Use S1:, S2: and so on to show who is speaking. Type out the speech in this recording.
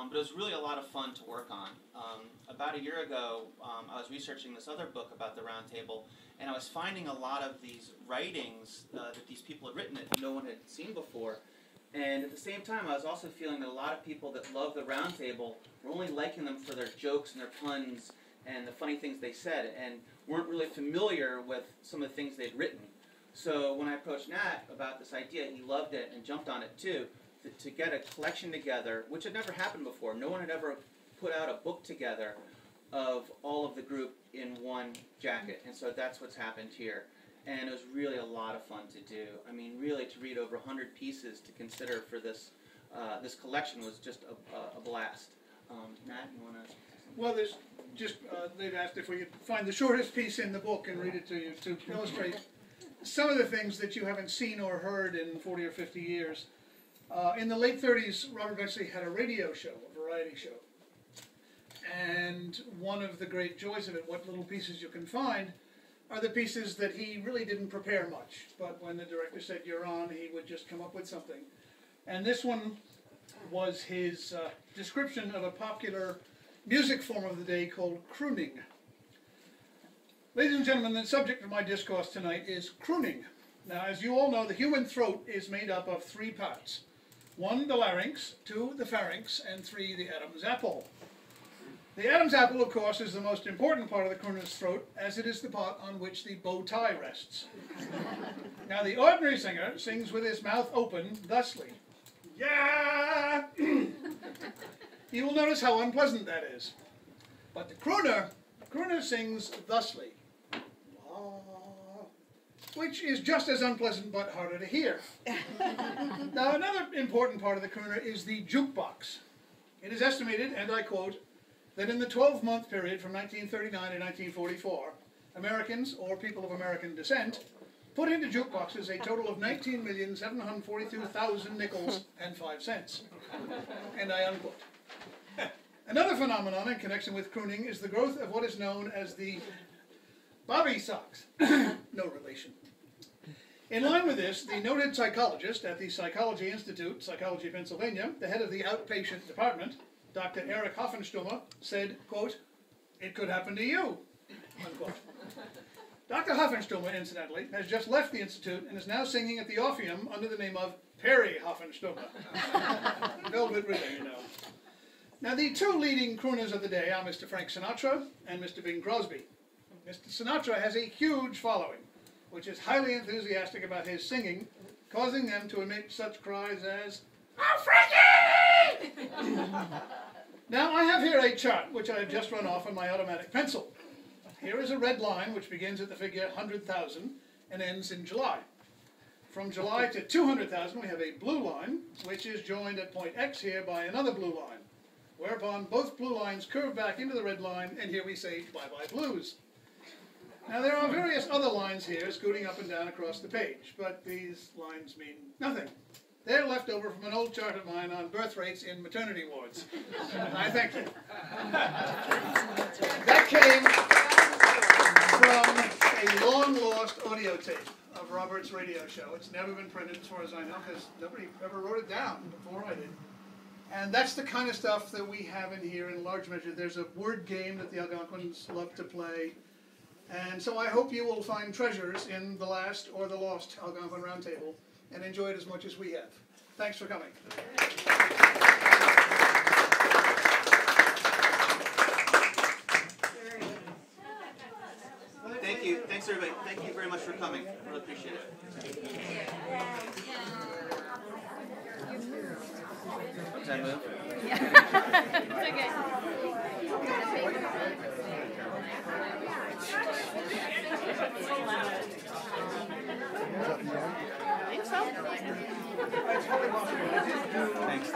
S1: but it was really a lot of fun to work on. About a year ago, I was researching this other book about the Roundtable, and I was finding a lot of these writings that these people had written that no one had seen before. And at the same time, I was also feeling that a lot of people that love the Roundtable were only liking them for their jokes and their puns and the funny things they said, and weren't really familiar with some of the things they'd written. So when I approached Nat about this idea, he loved it and jumped on it too, to get a collection together, which had never happened before. No one had ever put out a book together of all of the group in one jacket, and so that's what's happened here. And it was really a lot of fun to do. I mean, really, to read over 100 pieces to consider for this this collection was just a blast. Nat, you want to?
S2: Well, there's just they've asked if we could find the shortest piece in the book and read it to you to illustrate some of the things that you haven't seen or heard in 40 or 50 years. In the late 30s, Robert Benchley had a radio show, a variety show. And one of the great joys of it, what little pieces you can find, are the pieces that he really didn't prepare much. But when the director said, "You're on," he would just come up with something. And this one was his description of a popular music form of the day called crooning. Ladies and gentlemen, the subject of my discourse tonight is crooning. Now, as you all know, the human throat is made up of 3 parts. 1, the larynx, 2, the pharynx, and 3, the Adam's apple. The Adam's apple, of course, is the most important part of the crooner's throat, as it is the part on which the bow tie rests. Now, the ordinary singer sings with his mouth open, thusly. Yeah! You will notice how unpleasant that is. But the crooner sings thusly, which is just as unpleasant but harder to hear. Now, another important part of the crooner is the jukebox. It is estimated, and I quote, that in the 12-month period from 1939 to 1944, Americans, or people of American descent, put into jukeboxes a total of 19,742,000 nickels and 5 cents. And I unquote. Another phenomenon in connection with crooning is the growth of what is known as the bobby socks. No relation. In line with this, the noted psychologist at the Psychology Institute, Psychology, Pennsylvania, the head of the outpatient department, Dr. Eric Hoffenstummer, said, quote, "It could happen to you," unquote. Dr. Hoffenstummer, incidentally, has just left the Institute and is now singing at the Orpheum under the name of Perry Hoffenstummer. Velvet ribbon, you know. Now, the 2 leading crooners of the day are Mr. Frank Sinatra and Mr. Bing Crosby. Mr. Sinatra has a huge following, which is highly enthusiastic about his singing, causing them to emit such cries as, "Oh, Frankie!" Now, I have here a chart, which I have just run off on my automatic pencil. Here is a red line, which begins at the figure 100,000 and ends in July. From July to 200,000, we have a blue line, which is joined at point X here by another blue line, whereupon both blue lines curve back into the red line, and here we say, "Bye-bye blues." Now, there are various other lines here scooting up and down across the page, but these lines mean nothing. They're left over from an old chart of mine on birth rates in maternity wards. I thank you. That came from a long-lost audio tape of Robert's radio show. It's never been printed, as far as I know, because nobody ever wrote it down before I did. And that's the kind of stuff that we have in here in large measure. There's a word game that the Algonquins love to play. And so I hope you will find treasures in the last or the lost Algonquin Roundtable and enjoy it as much as we have. Thanks for coming.
S1: Thank you. Thanks, everybody. Thank you very much for coming. Really appreciate it. Did I move?
S3: Yeah. It's okay. I think so.
S1: Thanks.